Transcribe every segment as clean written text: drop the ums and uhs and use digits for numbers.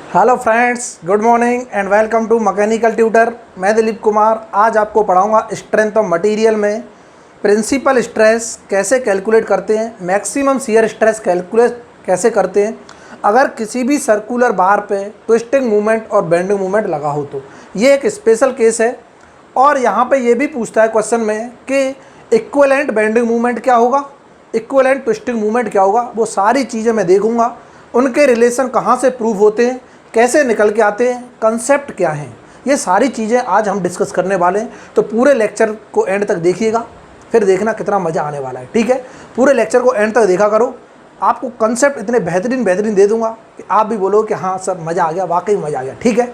Hello friends, good morning and welcome to mechanical tutor. मैं दिलीप कुमार आज आपको पढ़ाऊंगा स्ट्रेंथ ऑफ मटेरियल में प्रिंसिपल स्ट्रेस कैसे कैलकुलेट करते हैं, मैक्सिमम शियर स्ट्रेस कैलकुलेट कैसे करते हैं अगर किसी भी सर्कुलर बार पे ट्विस्टिंग मूवमेंट और बेंडिंग मूवमेंट लगा हो। तो ये एक स्पेशल केस है और यहाँ पे ये भी पूछता है क्वेश्चन में कि इक्विवेलेंट बेंडिंग मूवमेंट क्या होगा, इक्विवेलेंट ट्विस्टिंग मूवमेंट क्या होगा। वो सारी चीज़ें मैं देखूंगा, उनके रिलेशन कहाँ से प्रूव होते हैं, कैसे निकल के आते हैं, कंसेप्ट क्या हैं, ये सारी चीज़ें आज हम डिस्कस करने वाले हैं। तो पूरे लेक्चर को एंड तक देखिएगा, फिर देखना कितना मज़ा आने वाला है। ठीक है, पूरे लेक्चर को एंड तक देखा करो। आपको कंसेप्ट इतने बेहतरीन दे दूंगा कि आप भी बोलो कि हाँ सर मज़ा आ गया, वाकई मज़ा आ गया। ठीक है,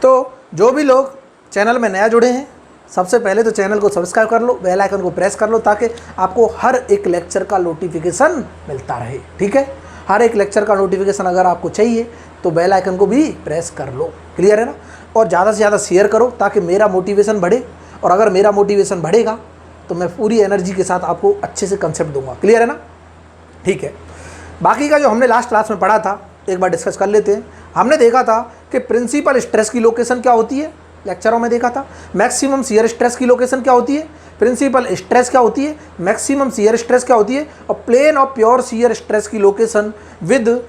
तो जो भी लोग चैनल में नया जुड़े हैं, सबसे पहले तो चैनल को सब्सक्राइब कर लो, बेल आइकन को प्रेस कर लो ताकि आपको हर एक लेक्चर का नोटिफिकेशन मिलता रहे। ठीक है, हर एक लेक्चर का नोटिफिकेशन अगर आपको चाहिए तो बेल आइकन को भी प्रेस कर लो। क्लियर है ना? और ज़्यादा से ज़्यादा शेयर करो ताकि मेरा मोटिवेशन बढ़े, और अगर मेरा मोटिवेशन बढ़ेगा तो मैं पूरी एनर्जी के साथ आपको अच्छे से कंसेप्ट दूंगा। क्लियर है ना? ठीक है, बाकी का जो हमने लास्ट क्लास में पढ़ा था एक बार डिस्कस कर लेते हैं। हमने देखा था कि प्रिंसिपल स्ट्रेस की लोकेशन क्या होती है, लेक्चरों में देखा था। मैक्सिमम शियर स्ट्रेस की लोकेशन क्या होती है, प्रिंसिपल स्ट्रेस क्या होती है, मैक्सिमम शियर स्ट्रेस क्या होती है, और plane of pure shear stress की लोकेशन विद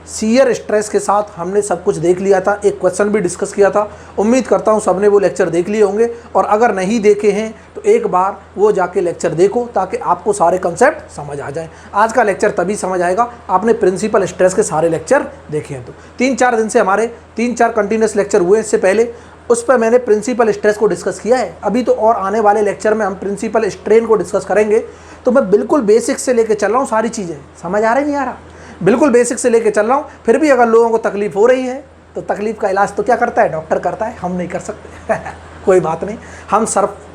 शियर स्ट्रेस के साथ हमने सब कुछ देख लिया था। एक क्वेश्चन भी डिस्कस किया था। उम्मीद करता हूँ सबने वो लेक्चर देख लिए होंगे, और अगर नहीं देखे हैं तो एक बार वो जाके लेक्चर देखो ताकि आपको सारे कंसेप्ट समझ आ जाए। आज का लेक्चर तभी समझ आएगा आपने प्रिंसिपल स्ट्रेस के सारे लेक्चर देखे हैं। तो 3-4 दिन से हमारे 3-4 कंटिन्यूस लेक्चर हुए। इससे पहले उस पर मैंने प्रिंसिपल स्ट्रेस को डिस्कस किया है। अभी तो और आने वाले लेक्चर में हम प्रिंसिपल स्ट्रेन को डिस्कस करेंगे। तो मैं बिल्कुल बेसिक से लेके चल रहा हूँ, सारी चीज़ें समझ आ रही नहीं आ रहा, बिल्कुल बेसिक से लेके चल रहा हूँ। फिर भी अगर लोगों को तकलीफ हो रही है तो तकलीफ का इलाज तो क्या करता है, डॉक्टर करता है, हम नहीं कर सकते। कोई बात नहीं,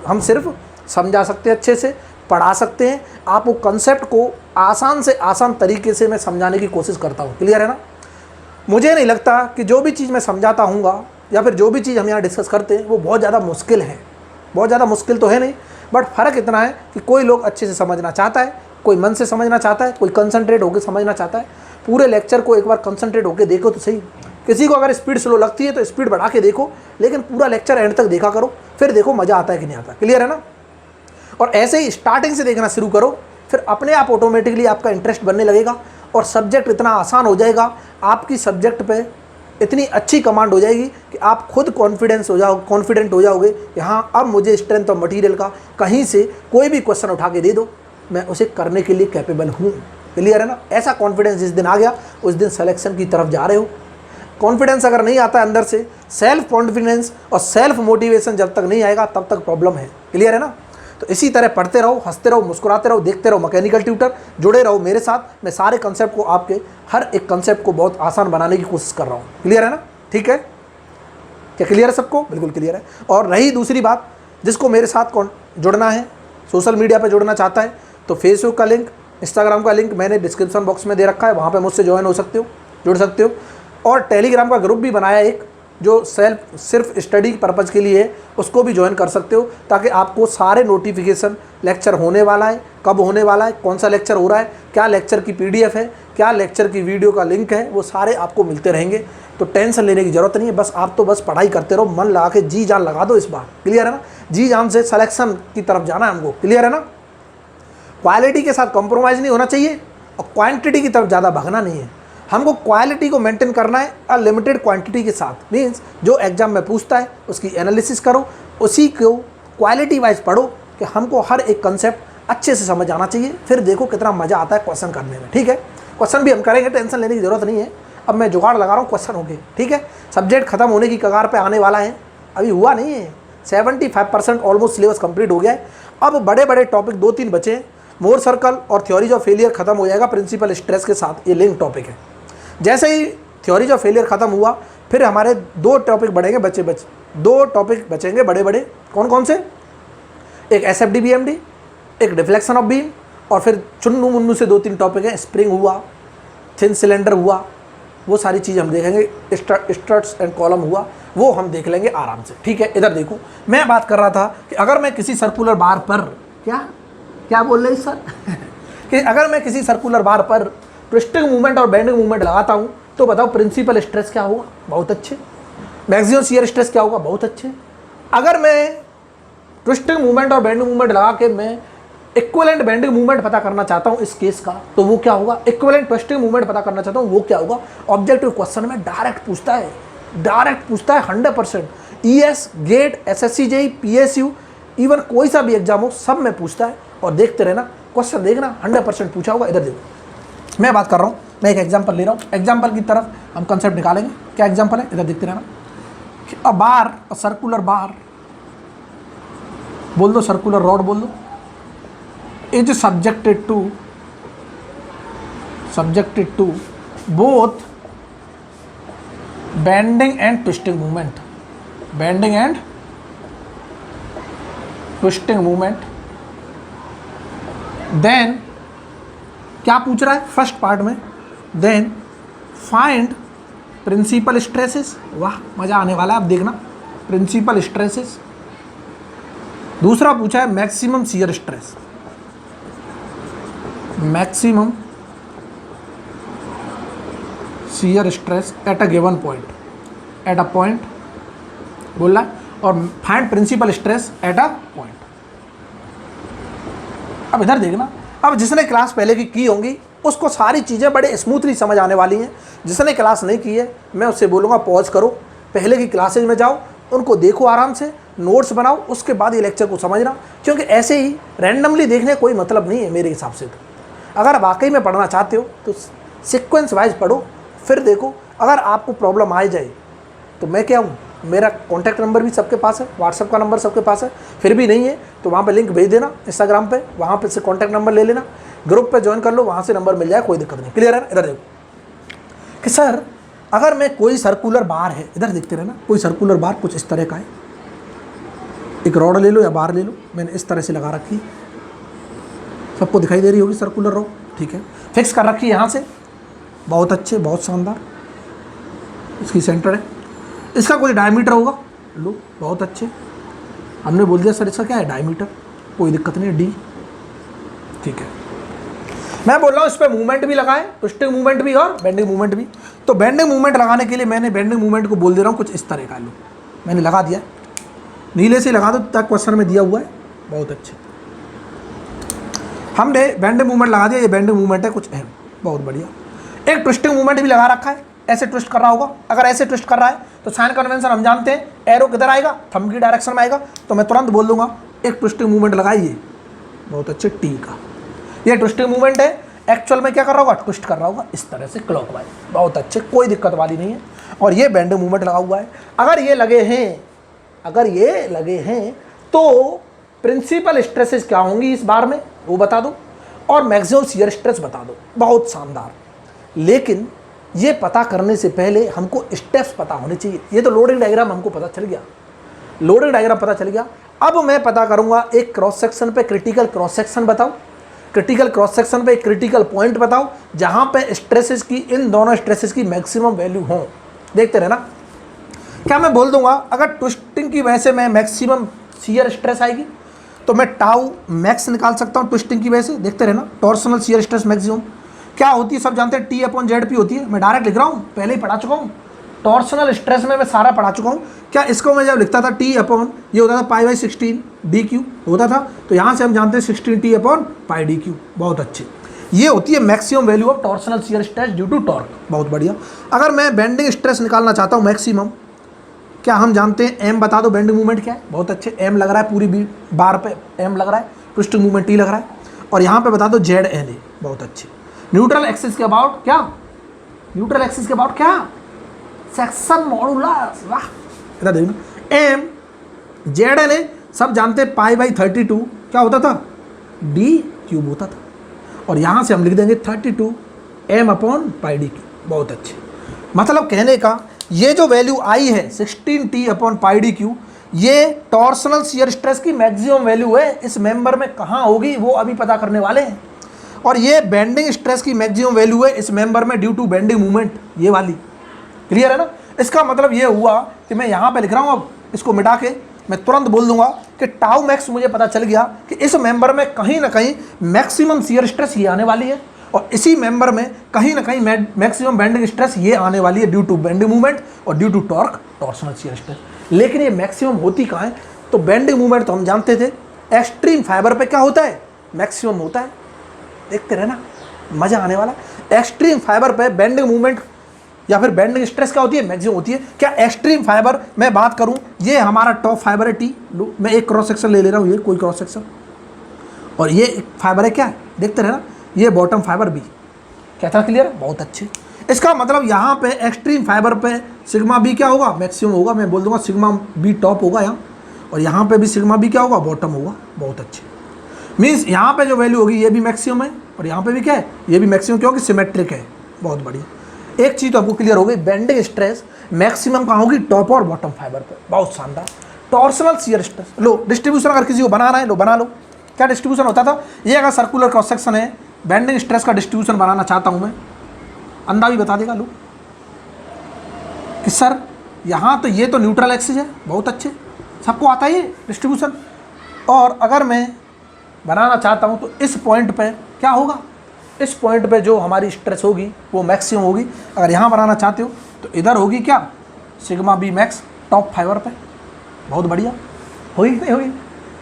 हम सिर्फ समझा सकते हैं, अच्छे से पढ़ा सकते हैं। आपको कंसेप्ट को आसान से आसान तरीके से मैं समझाने की कोशिश करता हूँ। क्लियर है ना? मुझे नहीं लगता कि जो भी चीज़ मैं समझाता हूँगा या फिर जो भी चीज़ हम यहाँ डिस्कस करते हैं वो बहुत ज़्यादा मुश्किल है। बहुत ज़्यादा मुश्किल तो है नहीं, बट फ़र्क इतना है कि कोई लोग अच्छे से समझना चाहता है, कोई मन से समझना चाहता है, कोई कंसंट्रेट होकर समझना चाहता है। पूरे लेक्चर को एक बार कंसंट्रेट होकर देखो तो सही। किसी को अगर स्पीड स्लो लगती है तो स्पीड बढ़ा के देखो, लेकिन पूरा लेक्चर एंड तक देखा करो, फिर देखो मज़ा आता है कि नहीं आता। क्लियर है ना? और ऐसे ही स्टार्टिंग से देखना शुरू करो, फिर अपने आप ऑटोमेटिकली आपका इंटरेस्ट बनने लगेगा और सब्जेक्ट इतना आसान हो जाएगा, आपकी सब्जेक्ट पे इतनी अच्छी कमांड हो जाएगी कि आप खुद कॉन्फिडेंट हो जाओगे कि हाँ अब मुझे स्ट्रेंथ ऑफ मटेरियल का कहीं से कोई भी क्वेश्चन उठा के दे दो, मैं उसे करने के लिए कैपेबल हूँ। क्लियर है ना? ऐसा कॉन्फिडेंस जिस दिन आ गया उस दिन सिलेक्शन की तरफ जा रहे हो। कॉन्फिडेंस अगर नहीं आता अंदर से, सेल्फ कॉन्फिडेंस और सेल्फ मोटिवेशन जब तक नहीं आएगा तब तक प्रॉब्लम है। क्लियर है ना? तो इसी तरह पढ़ते रहो, हंसते रहो, मुस्कुराते रहो, देखते रहो मैकेनिकल ट्यूटर, जुड़े रहो मेरे साथ। मैं सारे कंसेप्ट को, आपके हर एक कंसेप्ट को बहुत आसान बनाने की कोशिश कर रहा हूँ। क्लियर है ना? ठीक है, क्या क्लियर है सबको? बिल्कुल क्लियर है। और रही दूसरी बात, जिसको मेरे साथ जुड़ना है, सोशल मीडिया पर जुड़ना चाहता है, तो फेसबुक का लिंक, इंस्टाग्राम का लिंक मैंने डिस्क्रिप्शन बॉक्स में दे रखा है, वहाँ पर मुझसे ज्वाइन हो सकते हो, जुड़ सकते हो। और टेलीग्राम का ग्रुप भी बनाया एक, जो सिर्फ स्टडी पर्पज़ के लिए है, उसको भी ज्वाइन कर सकते हो ताकि आपको सारे नोटिफिकेशन, लेक्चर होने वाला है, कब होने वाला है, कौन सा लेक्चर हो रहा है, क्या लेक्चर की PDF है, क्या लेक्चर की वीडियो का लिंक है, वो सारे आपको मिलते रहेंगे। तो टेंशन लेने की ज़रूरत नहीं है, बस आप तो बस पढ़ाई करते रहो, मन लगा के जी जान लगा दो इस बार। क्लियर है ना? जी जान से सिलेक्शन की तरफ जाना है हमको। क्लियर है ना? क्वालिटी के साथ कॉम्प्रोमाइज़ नहीं होना चाहिए और क्वान्टिटी की तरफ ज़्यादा भागना नहीं है। हमको क्वालिटी को मेंटेन करना है अनलिमिटेड क्वांटिटी के साथ। मीन्स जो एग्जाम में पूछता है उसकी एनालिसिस करो, उसी को क्वालिटी वाइज पढ़ो कि हमको हर एक कंसेप्ट अच्छे से समझ आना चाहिए। फिर देखो कितना मज़ा आता है क्वेश्चन करने में। ठीक है, क्वेश्चन भी हम करेंगे, टेंशन लेने की ज़रूरत नहीं है। अब मैं जुगाड़ लगा रहा हूँ, क्वेश्चन हो गए। ठीक है, सब्जेक्ट खत्म होने की कगार पर आने वाला है, अभी हुआ नहीं है। 75% ऑलमोस्ट सिलेबस कंप्लीट हो गया है। अब बड़े बड़े टॉपिक 2-3 बचे हैं। मोर सर्कल और थ्योरीज ऑफ फेलियर खत्म हो जाएगा प्रिंसिपल स्ट्रेस के साथ, ये लिंक टॉपिक है। जैसे ही थ्योरीज ऑफ फेलियर खत्म हुआ फिर हमारे 2 टॉपिक बढ़ेंगे, 2 टॉपिक बचेंगे बड़े बड़े। कौन कौन से? एक SFD BMD, एक डिफ्लेक्शन ऑफ बीम, और फिर चुन्नू मुन्नू से 2-3 टॉपिक हैं, स्प्रिंग हुआ, थिन सिलेंडर हुआ, वो सारी चीज़ हम देखेंगे। स्ट्रट्स एंड कॉलम हुआ, वो हम देख लेंगे आराम से। ठीक है, इधर देखो, मैं बात कर रहा था कि अगर मैं किसी सर्कुलर बार पर क्या बोल रहे सर कि अगर मैं किसी सर्कुलर बार पर ट्विस्टिंग मूवमेंट और बेंडिंग मूवमेंट लगाता हूँ तो बताओ प्रिंसिपल स्ट्रेस क्या होगा, बहुत अच्छे। मैक्सिमम शियर स्ट्रेस क्या होगा, बहुत अच्छे। अगर मैं ट्विस्टिंग मूवमेंट और बेंडिंग मूवमेंट लगा के मैं इक्विवेलेंट बेंडिंग मूवमेंट पता करना चाहता हूं इस केस का, तो वो क्या होगा, इक्विवेलेंट ट्विस्टिंग मूवमेंट पता करना चाहता हूं वो क्या होगा। ऑब्जेक्टिव क्वेश्चन में डायरेक्ट पूछता है 100%। ES, GATE, SSC JE, PSU, even कोई सा भी एग्जाम हो सब में पूछता है। और देखते रहना, क्वेश्चन देखना 100% पूछा होगा। इधर देखो मैं बात कर रहा हूँ, मैं एक एग्जाम्पल ले रहा हूँ, एग्जाम्पल की तरफ हम कंसेप्ट निकालेंगे। क्या एग्जाम्पल है, इधर देखते रहना। अ बार, अ सर्कुलर बार बोल दो, सर्कुलर रॉड बोल दो, is subjected to both bending and twisting movement, bending and twisting movement. Then क्या पूछ रहा है फर्स्ट पार्ट में, देन फाइंड प्रिंसिपल स्ट्रेसेस। वाह मजा आने वाला है, अब देखना प्रिंसिपल स्ट्रेसेस। दूसरा पूछा है maximum shear stress, maximum shear stress at a given point, at a point बोल रहा है, और find principal stress at a point. अब इधर देखना, अब जिसने क्लास पहले की होंगी उसको सारी चीज़ें बड़े स्मूथली समझ आने वाली हैं। जिसने क्लास नहीं की है मैं उससे बोलूँगा पॉज करो, पहले की क्लासेज में जाओ, उनको देखो आराम से, नोट्स बनाओ, उसके बाद ये लेक्चर को समझना। क्योंकि ऐसे ही रैंडमली देखने कोई मतलब नहीं है मेरे हिसाब से। तो अगर वाकई में पढ़ना चाहते हो तो सीक्वेंस वाइज पढ़ो, फिर देखो। अगर आपको प्रॉब्लम आ जाए तो मैं क्या हूँ, मेरा कॉन्टैक्ट नंबर भी सबके पास है, व्हाट्सअप का नंबर सबके पास है, फिर भी नहीं है तो वहाँ पे लिंक भेज देना इंस्टाग्राम पे, वहाँ पे से कॉन्टैक्ट नंबर ले लेना, ग्रुप पे ज्वाइन कर लो, वहाँ से नंबर मिल जाए, कोई दिक्कत नहीं। क्लियर है। इधर देखो कि सर अगर मैं कोई सर्कुलर बार है, इधर देखते रहना, कोई सर्कुलर बार कुछ इस तरह का है, एक रॉड ले लो या बार ले लो, मैंने इस तरह से लगा रखी, सबको दिखाई दे रही होगी सर्कुलर रॉड, ठीक है, फिक्स कर रखी है यहाँ से, बहुत अच्छे, बहुत शानदार, इसकी सेंटर है। इसका कोई डायमीटर होगा, लो बहुत अच्छे, हमने बोल दिया सर इसका क्या है डायमीटर, कोई दिक्कत नहीं है, डी, ठीक है। मैं बोल रहा हूँ इस पर मूवमेंट भी लगाएं, ट्विस्टिंग मूवमेंट भी और बेंडिंग मूवमेंट भी। तो बेंडिंग मूवमेंट लगाने के लिए मैंने बेंडिंग मूवमेंट को बोल दे रहा हूँ कुछ इस तरह का, लो मैंने लगा दिया, नीले से लगा दो तक क्वेश्चन में दिया हुआ है, बहुत अच्छे, हमने बेंडिंग मूवमेंट लगा दिया, ये बेंडिंग मूवमेंट है कुछ है, बहुत बढ़िया। एक ट्विस्टिंग मूवमेंट भी लगा रखा है, ऐसे ट्विस्ट कर रहा होगा, अगर ऐसे ट्विस्ट कर रहा है तो साइन कन्वेंशन हम जानते हैं, एरो किधर आएगा, थंब की डायरेक्शन में आएगा, तो मैं तुरंत बोल दूंगा एक ट्विस्टिंग मूवमेंट लगाइए, बहुत अच्छे, टी का, ये ट्विस्टिंग मूवमेंट है। एक्चुअल में क्या कर रहा होगा, ट्विस्ट कर रहा होगा इस तरह से क्लॉकवाइज, बहुत अच्छे, कोई दिक्कत वाली नहीं है। और ये बेंडिंग मूवमेंट लगा हुआ है। अगर ये लगे हैं, अगर ये लगे हैं तो प्रिंसिपल स्ट्रेसेस क्या होंगी इस बार में वो बता दो, और मैक्सिमम शियर स्ट्रेस बता दो, बहुत शानदार। लेकिन ये पता करने से पहले हमको स्टेप्स पता होने चाहिए। ये तो लोडिंग डायग्राम हमको पता चल गया, लोडिंग डायग्राम पता चल गया। अब मैं पता करूंगा एक क्रॉस सेक्शन पे क्रिटिकल क्रॉस सेक्शन बताओ, क्रिटिकल क्रॉस सेक्शन पे एक क्रिटिकल पॉइंट बताओ जहां पे स्ट्रेसेस की, इन दोनों स्ट्रेसेस की मैक्सिमम वैल्यू हो। देखते रहना, क्या मैं बोल दूंगा अगर ट्विस्टिंग की वजह से मैं मैक्सिमम शियर स्ट्रेस आएगी तो मैं टाउ मैक्स निकाल सकता हूं ट्विस्टिंग की वजह से। देखते रहना, टॉर्सनल शियर स्ट्रेस मैक्सिमम क्या होती है सब जानते हैं, T/ZP होती है। मैं डायरेक्ट लिख रहा हूँ, पहले ही पढ़ा चुका हूँ, टॉर्सनल स्ट्रेस में मैं सारा पढ़ा चुका हूँ। क्या इसको मैं जब लिखता था T अपॉन, ये होता था π/16 dq होता था, तो यहाँ से हम जानते हैं 16 T/πdq, बहुत अच्छे। ये होती है maximum value of torsional shear stress due to torque, बहुत बढ़िया। अगर मैं बेंडिंग स्ट्रेस निकालना चाहता हूँ मैक्सिमम, क्या हम जानते हैं, M बता दो बेंडिंग मूवमेंट क्या है, बहुत अच्छे, M लग रहा है पूरी बार पे, M लग रहा है, ट्विस्टिंग मूवमेंट T लग रहा है, और यहाँ पे बता दो ZNA, बहुत अच्छे। न्यूट्रल एक्सिस के अबाउट क्या, न्यूट्रल एक्सिस के अबाउट क्या, सेक्शन मॉडुलस, वाह। इधर देखना, एम ZNA सब जानते हैं, π/32 क्या होता था, d³ होता था, और यहाँ से हम लिख देंगे 32 M/πdq, बहुत अच्छे। मतलब कहने का ये जो वैल्यू आई है 16 T/πdq, ये टॉर्सनल शियर स्ट्रेस की मैक्सिमम वैल्यू है। इस मेंबर में कहाँ होगी वो अभी पता करने वाले हैं। और ये बेंडिंग स्ट्रेस की मैक्सिमम वैल्यू है इस मेंबर में ड्यू टू बेंडिंग मूवमेंट, ये वाली। क्लियर है ना। इसका मतलब ये हुआ कि मैं यहाँ पे लिख रहा हूँ, अब इसको मिटा के मैं तुरंत बोल दूंगा कि टाउ मैक्स मुझे पता चल गया कि इस मेंबर में कहीं ना कहीं मैक्सिमम शियर स्ट्रेस ये आने वाली है। और इसी मेंबर में कहीं ना कहीं मैक्सिमम बेंडिंग स्ट्रेस ये आने वाली है ड्यू टू बेंडिंग मूवमेंट और due to torque torsional shear stress. लेकिन ये मैक्सिमम होती कहाँ है? तो बेंडिंग मूवमेंट तो हम जानते थे, एक्सट्रीम फाइबर पे क्या होता है? मैक्सिमम होता है। देखते रहना, मजा आने वाला। एक्सट्रीम फाइबर पे बेंडिंग मूवमेंट या फिर बेंडिंग स्ट्रेस क्या होती है? मैक्सिमम होती है। क्या एक्सट्रीम फाइबर मैं बात करूं, ये हमारा टॉप फाइबर है टी, मैं एक क्रॉस सेक्शन ले रहा हूं, ये कोई क्रॉस सेक्शन, और ये फाइबर है क्या? देखते रहना, ये बॉटम फाइबर बी। क्या था? क्लियर? बहुत अच्छे। इसका मतलब यहाँ पे एक्सट्रीम फाइबर पे सिग्मा बी क्या होगा? मैक्सिमम होगा। मैं बोल दूंगा सिग्मा बी टॉप होगा यहाँ, और यहाँ पे भी सिग्मा बी क्या होगा? बॉटम होगा। बहुत अच्छे। मीन्स यहाँ पे जो वैल्यू होगी ये भी मैक्सिमम है, और यहाँ पे भी क्या है? ये भी मैक्सिमम, क्योंकि सिमेट्रिक है। बहुत बढ़िया। एक चीज़ तो आपको क्लियर हो गई, बेंडिंग स्ट्रेस मैक्सिमम कहाँ होगी? टॉप और बॉटम फाइबर पे। बहुत शानदार। टॉर्सनल शियर स्ट्रेस, लो डिस्ट्रीब्यूशन अगर किसी को बनाना है, लो बना लो। क्या डिस्ट्रीब्यूशन होता था? ये अगर सर्कुलर क्रॉस सेक्शन है, बेंडिंग स्ट्रेस का डिस्ट्रीब्यूशन बनाना चाहता हूँ मैं, अंदा भी बता देगा लो कि सर यहाँ तो ये तो न्यूट्रल एक्सिस है। बहुत अच्छे, सबको आता है ये डिस्ट्रीब्यूशन। और अगर मैं बनाना चाहता हूँ तो इस पॉइंट पे क्या होगा? इस पॉइंट पे जो हमारी स्ट्रेस होगी वो मैक्सिमम होगी। अगर यहाँ बनाना चाहते हो तो इधर होगी क्या? Sigma B max top fibre पे। बहुत बढ़िया। होगी नहीं होगी?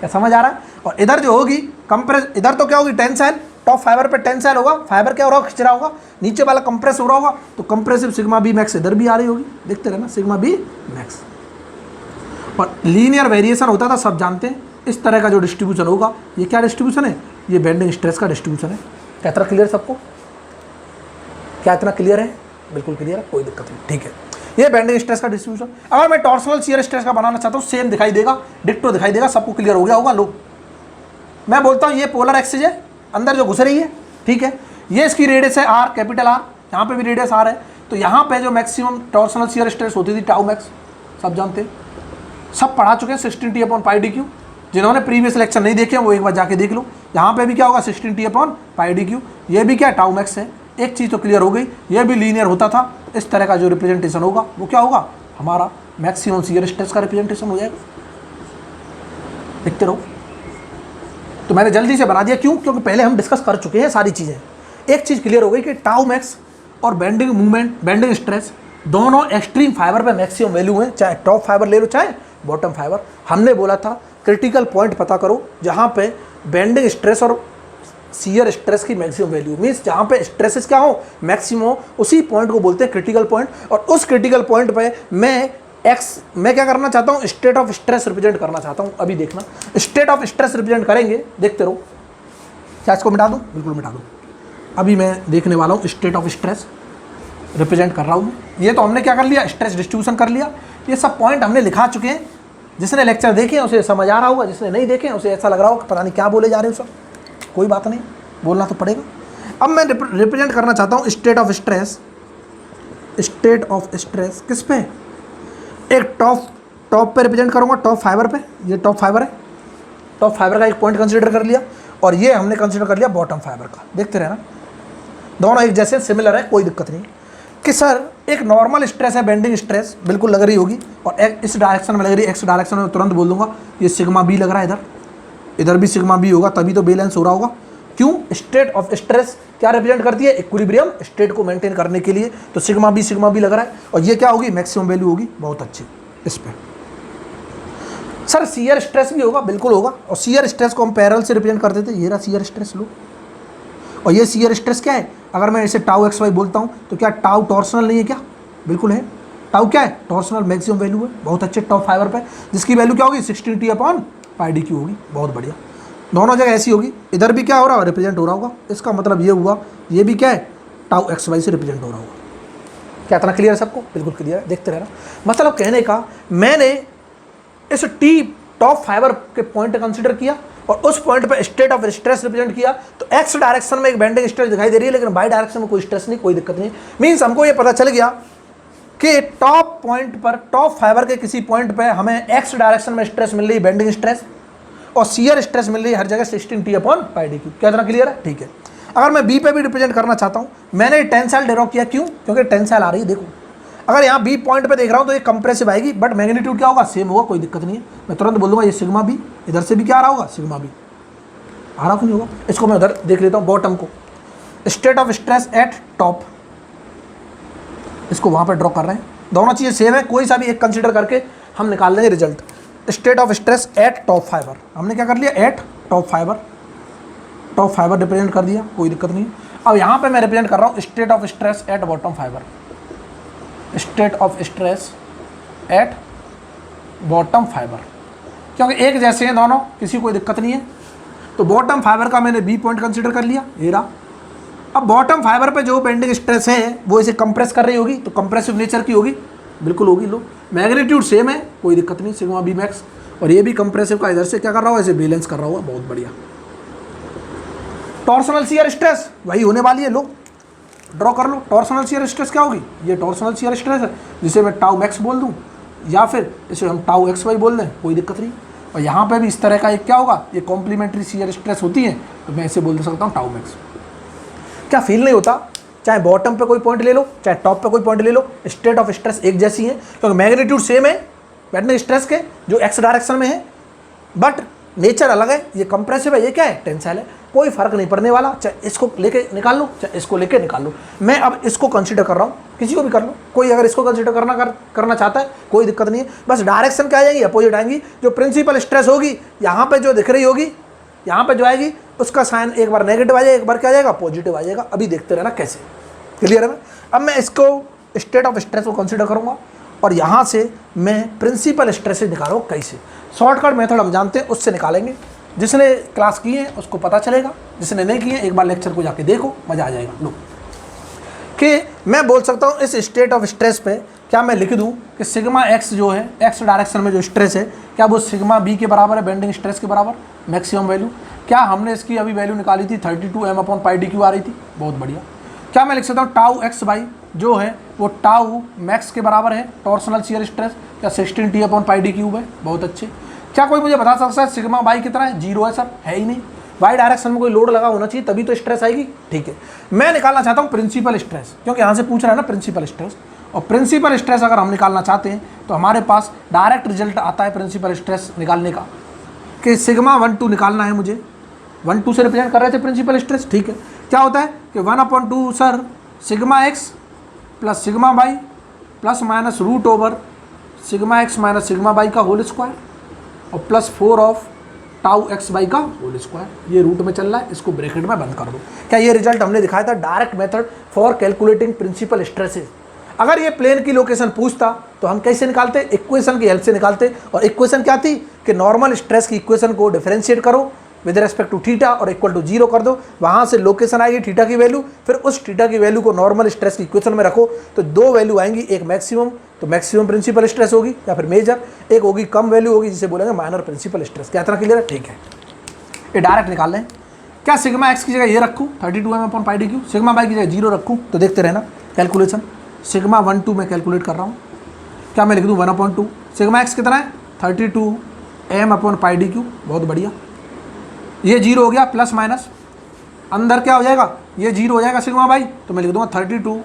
क्या समझ आ रहा है? और इधर जो होगी कंप्रेस, इधर तो क्या होगी? टेंसाइल। टॉप फाइबर पे टेंसाइल होगा, फाइबर क्या हो रहा होगा? खिंच रहा होगा। नीचे वाला कंप्रेस हो रहा होगा, तो कंप्रेसिव सिग्मा बी मैक्स इधर भी आ रही होगी। देखते रहना, सिग्मा बी मैक्स। और लीनियर वेरिएशन होता था, सब जानते हैं। इस तरह का जो डिस्ट्रीब्यूशन होगा, ये क्या डिस्ट्रीब्यूशन है? ये बेंडिंग स्ट्रेस का डिस्ट्रीब्यूशन है। क्या इतना क्लियर सबको? क्या इतना क्लियर है? बिल्कुल क्लियर है, कोई दिक्कत नहीं। ठीक है, ये बेंडिंग स्ट्रेस का डिस्ट्रीब्यूशन। अगर मैं टॉर्सनल शियर स्ट्रेस का बनाना चाहता हूँ, सेम दिखाई देगा, डिक्टो दिखाई देगा। सबको क्लियर हो गया होगा? लो मैं बोलता हूँ ये पोलर एक्सिस है, अंदर जो घुस रही है, ठीक है। ये इसकी रेडियस है आर, कैपिटल आर। यहाँ पे भी रेडियस आर है। तो यहाँ पे जो मैक्सिमम टॉर्सनल शियर स्ट्रेस होती थी टाउ मैक्स, सब जानते हैं, सब पढ़ा चुके हैं। 16T/πdq। जिन्होंने प्रीवियस लेक्चर नहीं देखे वो एक बार जाके देख लो। यहाँ पे भी क्या होगा? 16T/πdq। ये भी क्या? टाउ मैक्स है। एक चीज़ तो क्लियर हो गई, ये भी लीनियर होता था। इस तरह का जो रिप्रेजेंटेशन होगा वो क्या होगा? हमारा मैक्सिमम शियर स्ट्रेस का रिप्रेजेंटेशन हो जाएगा। देखते रहो। तो मैंने जल्दी से बना दिया, क्यों? क्योंकि पहले हम डिस्कस कर चुके हैं सारी चीज़ें। एक चीज़ क्लियर हो गई कि टाउ मैक्स और बेंडिंग मूवमेंट, बेंडिंग स्ट्रेस दोनों एक्सट्रीम फाइबर पे मैक्सिमम वैल्यू है, चाहे टॉप फाइबर ले लो चाहे बॉटम फाइबर। हमने बोला था क्रिटिकल पॉइंट पता करो जहाँ पे बेंडिंग स्ट्रेस और शियर स्ट्रेस की मैक्सिमम वैल्यू, मीन्स जहाँ पे स्ट्रेसेस क्या हो? मैक्सिमम हो, उसी पॉइंट को बोलते हैं क्रिटिकल पॉइंट। और उस क्रिटिकल पॉइंट पे मैं क्या करना चाहता हूँ? स्टेट ऑफ स्ट्रेस रिप्रेजेंट करना चाहता हूँ। अभी देखना, स्टेट ऑफ स्ट्रेस रिप्रेजेंट करेंगे, देखते रहो। क्या इसको मिटा दूँ? बिल्कुल मिटा दूँ। अभी मैं देखने वाला हूँ स्टेट ऑफ स्ट्रेस रिप्रेजेंट कर रहा हूँ। ये तो हमने क्या कर लिया? स्ट्रेस डिस्ट्रीब्यूशन कर लिया। ये सब पॉइंट हमने लिखा चुके हैं। जिसने लेक्चर देखे उसे समझ आ रहा होगा, जिसने नहीं देखे उसे ऐसा लग रहा होगा पता नहीं क्या बोले जा रहे हो सब। कोई बात नहीं, बोलना तो पड़ेगा। अब मैं रिप्रेजेंट करना चाहता हूँ state of stress. State of stress किस पे? एक टॉप पे रिप्रेजेंट करूँगा, टॉप फाइबर पे। ये टॉप फाइबर है, टॉप फाइबर का एक पॉइंट कंसीडर कर लिया, और ये हमने कंसीडर कर लिया बॉटम फाइबर का। देखते रहना, दोनों एक जैसे सिमिलर है, कोई दिक्कत नहीं। कि सर एक नॉर्मल स्ट्रेस है, बेंडिंग स्ट्रेस बिल्कुल लग रही होगी, और इस डायरेक्शन में लग रही है, एक्स डायरेक्शन में तुरंत बोल दूंगा ये सिग्मा बी लग रहा है। इधर भी सिग्मा बी होगा, तभी तो बैलेंस हो रहा होगा। क्यों? स्टेट ऑफ स्ट्रेस क्या रिप्रेजेंट करती है? इक्विलिब्रियम स्टेट को मेंटेन करने के लिए। तो सिग्मा बी लग रहा है, और ये क्या होगी? मैक्सिमम वैल्यू होगी। बहुत अच्छी। इस पे सर शियर स्ट्रेस भी होगा, बिल्कुल होगा। और शियर स्ट्रेस को हम पैरेलल से रिप्रेजेंट करते थे। ये रहा शियर स्ट्रेस, लो। और ये शियर स्ट्रेस क्या है? अगर मैं इसे टाउ एक्स वाई बोलता हूँ तो क्या टाउ टॉर्सनल नहीं है क्या? बिल्कुल है। टाउ क्या है? टॉर्सनल मैक्सिमम वैल्यू है। बहुत अच्छे। टॉप फाइबर पे जिसकी वैल्यू क्या होगी? 16T/πdq होगी। बहुत बढ़िया। दोनों जगह ऐसी होगी। इधर भी क्या हो रहा है? रिप्रेजेंट हो रहा होगा। इसका मतलब ये हुआ ये भी क्या है? टाउ एक्स वाई से रिप्रेजेंट हो रहा होगा। क्या इतना क्लियर है सबको? बिल्कुल क्लियर है। देखते रहना। मतलब कहने का, मैंने इस टी टॉप फाइबर के पॉइंट कंसीडर किया और उस पॉइंट पे स्टेट ऑफ स्ट्रेस रिप्रेजेंट किया। तो एक्स डायरेक्शन में एक बेंडिंग स्ट्रेस दिखाई दे रही है, लेकिन वाई डायरेक्शन में कोई स्ट्रेस नहीं, कोई दिक्कत नहीं। मीन्स हमको ये पता चल गया कि टॉप पॉइंट पर, टॉप फाइबर के किसी पॉइंट पे हमें एक्स डायरेक्शन में स्ट्रेस मिल रही है, बेंडिंग स्ट्रेस, और शियर स्ट्रेस मिल रही है हर जगह 16T/πdq। क्या इतना क्लियर है? ठीक है। अगर मैं बी पे भी रिप्रेजेंट करना चाहता हूँ, मैंने टेंसाइल ड्रॉ किया। क्यों? क्योंकि टेंसाइल आ रही है। देखो, अगर यहाँ बी पॉइंट पे देख रहा हूँ तो ये कंप्रेसिव आएगी, बट मैग्नीट्यूड क्या होगा? सेम होगा, कोई दिक्कत नहीं है। मैं तुरंत बोल दूंगा ये सिग्मा बी। इधर से भी क्या आ रहा होगा? सिग्मा बी आ रहा क्यों नहीं होगा? इसको मैं उधर देख लेता हूँ, बॉटम को। State of stress eight top, इसको वहाँ पर ड्रॉ कर रहे हैं, दोनों चीज़ें सेम है, कोई सा भी एक कंसीडर करके हम निकाल लेंगे result. State of stress eight top fibre, हमने क्या कर लिया, eight top fibre, top fibre represent कर दिया, कोई दिक्कत नहीं। अब यहाँ पे मैं रिप्रेजेंट कर रहा हूँ state of stress at bottom fibre, state of stress at bottom fibre, क्योंकि एक जैसे हैं दोनों, किसी कोई दिक्कत नहीं है। तो बॉटम फाइबर का मैंने बी पॉइंट कंसीडर कर लिया, ये रहा। अब बॉटम फाइबर पे जो बेंडिंग स्ट्रेस है वो इसे कंप्रेस कर रही होगी, तो कंप्रेसिव नेचर की होगी, बिल्कुल होगी। लो मैग्नीट्यूड सेम है, कोई दिक्कत नहीं, सिग्मा बी मैक्स, और ये भी कंप्रेसिव का इधर से क्या कर रहा हो, ऐसे बैलेंस कर रहा होगा, बहुत बढ़िया। टॉर्सनल शियर स्ट्रेस वही होने वाली है, लो ड्रॉ कर लो। टॉर्सनल शियर स्ट्रेस क्या होगी, ये टॉर्सनल शियर स्ट्रेस है, जिसे मैं टाउ मैक्स बोल दूँ या फिर इसे हम टाउ एक्स वाई बोल दें, कोई दिक्कत नहीं। और यहाँ पे भी इस तरह का एक क्या होगा, ये कॉम्प्लीमेंट्री शियर स्ट्रेस होती है, तो मैं इसे बोल दे सकता हूँ टाउ मैक्स। क्या फील नहीं होता, चाहे बॉटम पे कोई पॉइंट ले लो चाहे टॉप पे कोई पॉइंट ले लो, स्टेट ऑफ स्ट्रेस एक जैसी है, क्योंकि मैग्नीट्यूड सेम है बेंडिंग स्ट्रेस के, जो एक्स डायरेक्शन में है, बट नेचर अलग है। ये कंप्रेसिव है, ये क्या है, टेंसाइल है, कोई फर्क नहीं पड़ने वाला, चाहे इसको लेके निकाल लो चाहे इसको लेके निकाल लो। मैं अब इसको कंसीडर कर रहा हूँ, किसी को भी कर लो, कोई अगर इसको कंसीडर करना चाहता है कोई दिक्कत नहीं है, बस डायरेक्शन क्या आ जाएगी, अपोजिट आएंगी। जो प्रिंसिपल स्ट्रेस होगी यहाँ पे जो दिख रही होगी, यहाँ पे जो आएगी उसका साइन एक बार नेगेटिव आ जाएगा, एक बार क्या आ जाएगा, पॉजिटिव आ जाएगा। अभी देखते रहना कैसे, क्लियर है। अब मैं इसको स्टेट ऑफ स्ट्रेस को कंसीडर करूँगा और यहाँ से मैं प्रिंसिपल स्ट्रेस निकालूँ कैसे। शॉर्टकट मेथड हम जानते हैं, उससे निकालेंगे। जिसने क्लास की है उसको पता चलेगा, जिसने नहीं की है एक बार लेक्चर को जाके देखो, मज़ा आ जाएगा। लो कि मैं बोल सकता हूँ इस स्टेट ऑफ स्ट्रेस पे क्या मैं लिख दूँ कि सिग्मा एक्स जो है, एक्स डायरेक्शन में जो स्ट्रेस है, क्या वो सिग्मा बी के बराबर है, बेंडिंग स्ट्रेस के बराबर, मैक्सिमम वैल्यू। क्या हमने इसकी अभी वैल्यू निकाली थी 32 m/π/d³ आ रही थी, बहुत बढ़िया। क्या मैं लिख सकता हूँ टाउ एक्स बाई जो है वो टाउ मैक्स के बराबर है, टॉर्सनल शियर स्ट्रेस, क्या 16t/πd³ है, बहुत अच्छे। क्या कोई मुझे बता सकता है सिग्मा बाई कितना है, 0 है सर, है ही नहीं। वाई डायरेक्शन में कोई लोड लगा होना चाहिए तभी तो स्ट्रेस आएगी, ठीक है। मैं निकालना चाहता हूँ प्रिंसिपल स्ट्रेस, क्योंकि यहाँ से पूछ रहा है ना प्रिंसिपल स्ट्रेस, और प्रिंसिपल स्ट्रेस अगर हम निकालना चाहते हैं तो हमारे पास डायरेक्ट रिजल्ट आता है प्रिंसिपल स्ट्रेस निकालने का, कि सिग्मा 1/2 निकालना है मुझे। 1/2 से रिप्रेजेंट कर रहे थे प्रिंसिपल स्ट्रेस, ठीक है। क्या होता है कि 1/2 sir sigma X plus sigma Y plus minus root over sigma X minus sigma Y का होल स्क्वायर और plus 4 of tau X Y का होल स्क्वायर। ये रूट में चल रहा है, इसको ब्रैकेट में बंद कर दो। क्या ये रिजल्ट हमने दिखाया था, direct method for calculating principal stresses. अगर ये प्लेन की लोकेशन पूछता तो हम कैसे निकालते, इक्वेशन की हेल्प से निकालते। और इक्वेशन क्या थी कि नॉर्मल स्ट्रेस की इक्वेशन को डिफरेंशिएट करो विद रेस्पेक्ट टू थीटा और इक्वल टू 0 कर दो, वहाँ से लोकेशन आएगी थीटा की वैल्यू, फिर उस थीटा की वैल्यू को नॉर्मल स्ट्रेस की इक्वेशन में रखो तो दो वैल्यू आएंगी, एक मैक्सिमम तो मैक्सिमम प्रिंसिपल स्ट्रेस होगी या फिर मेजर, एक होगी कम वैल्यू होगी जिसे बोलेंगे माइनर प्रिंसिपल स्ट्रेस। क्या इतना क्लियर है, ठीक है। ये डायरेक्ट निकाल लें। क्या सिग्मा एक्स की जगह ये रखूँ 32 m/πd³, सिग्मा बाई की जगह 0 रखूँ, तो देखते रहना कैलकुलेशन। सिग्मा 1/2 मैं कैलकुलेट कर रहा हूँ, क्या मैं लिख दूँ 1/2, सिग्मा एक्स कितना है 32 m/πd³, बहुत बढ़िया। ये 0 हो गया, प्लस माइनस अंदर क्या हो जाएगा, ये 0 हो जाएगा सिग्मा बाई, तो मैं लिख दूँगा 32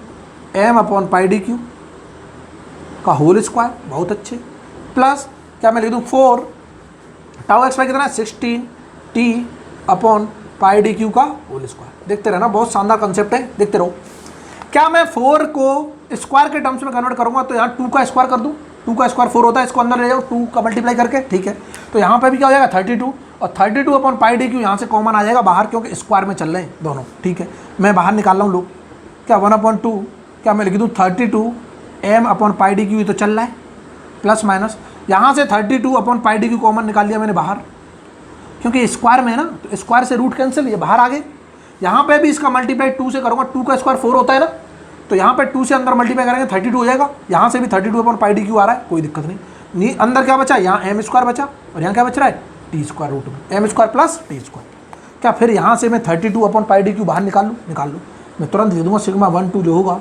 m/πd³ का होल स्क्वायर, बहुत अच्छे। प्लस क्या मैं लिख दूँ 4 टाउ एक्स बाई कितना है 16t/πd³ का होल स्क्वायर। देखते रहना, बहुत शानदार कंसेप्ट है, देखते रहो। क्या मैं 4 को स्क्वायर के टर्म्स में कन्वर्ट करूँगा तो यहाँ 2 का स्क्वायर कर दूँ, 2 का स्क्वायर 4 होता है, इसको अंदर ले जाओ 2 का मल्टीप्लाई करके, ठीक है। तो यहाँ पे भी क्या हो जाएगा 32 और 32/πd³ यहाँ से कॉमन आ जाएगा बाहर, क्योंकि स्क्वायर में चल रहे हैं दोनों, ठीक है। मैं बाहर निकाल रहा हूँ लोग, क्या 1/2 क्या मैं लिख दूँ 32 m/πd³ तो चल रहा है, प्लस माइनस यहाँ से 32/πd³ कॉमन निकाल लिया मैंने बाहर, क्योंकि स्क्वायर में है ना, तो स्क्वायर से रूट कैंसिल, ये बाहर आ गए। यहाँ पे भी इसका मल्टीप्लाई 2 से करूँगा, 2 का स्क्वायर 4 होता है ना, तो यहाँ पे 2 से अंदर मल्टीप्लाई करेंगे 32 हो जाएगा। यहाँ से भी 32/πd³ आ रहा है, कोई दिक्कत नहीं। अंदर क्या बचा, यहाँ m स्क्वायर बचा और यहाँ क्या बच रहा है t स्क्वायर रूट में m square plus t square. क्या फिर यहाँ से मैं 32/πd³ बाहर निकाल लूँ, मैं तुरंत दे दूँगा सिग्मा 1/2 जो होगा